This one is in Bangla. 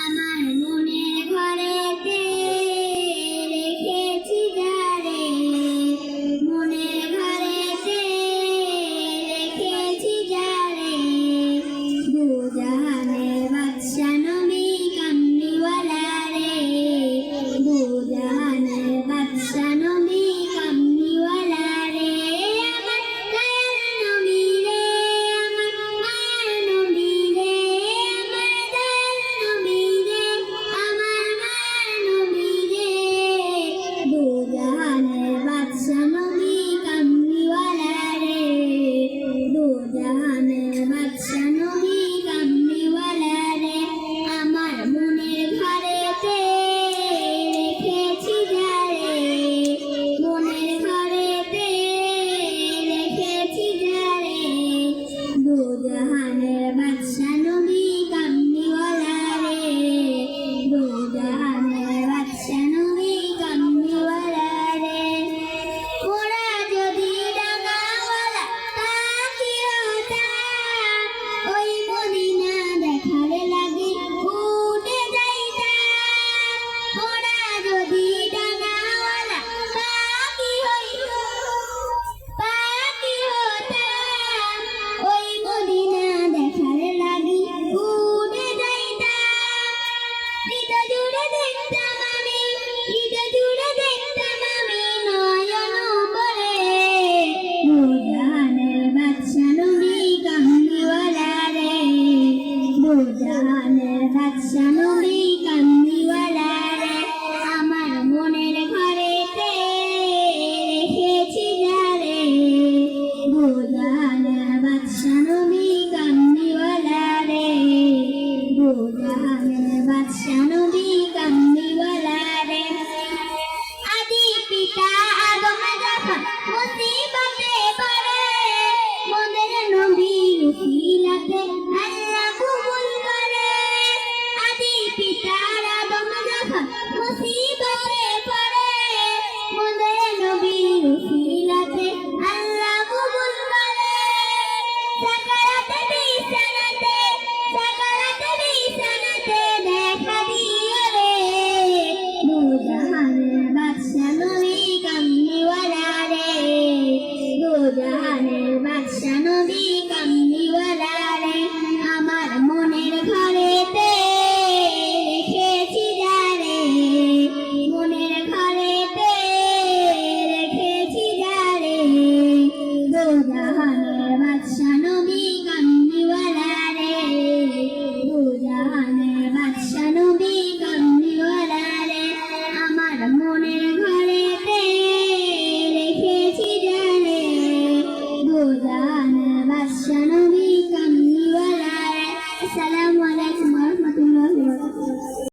আমার মনের ঘরেতে রেখেছি যারে, মনের ঘরেতে রেখেছি যারে, দুজাহানের বাদশা নবী কামলিওয়ালা রে, দুজাহানের বাদশা নবী কামলিওয়ালা রে। আমার দয়াল নবী রে, আমার মায়ার নবী রে, আমার দয়াল নবী রে, আমার মায়ার নবী রে, দুজাহানের বাদশা নবী কামলিওয়ালা রে, দুজাহানের বাদশা নবী কামলিওয়ালা রে। আমার মনের ঘরেতে রেখেছি যারে, মনের ঘরেতে রেখেছি যারে, দুজাহানের বাদশা নবী কামলিওয়ালা রে, দুজাহানের বাদশা নবী কামলিওয়ালা রে। ওরা যদি ডাকাওয়ালা পাখি হতাম, ওই মদিনা দেখার লাগি উড়ে যাইতাম। ওরা যদি ডাকাওয়ালা পাখি হতাম, ওই মদিনা দেখার লাগি উড়ে যাইতাম। হৃদয় জুড়ে দেখতাম আমি, হৃদয় জুড়ে দেখতাম আমি নয়ন ভরে, দুজাহানের বাদশা নবী কামলিওয়ালা রে, দুজাহানের বাদশা নবী কামলিওয়ালা।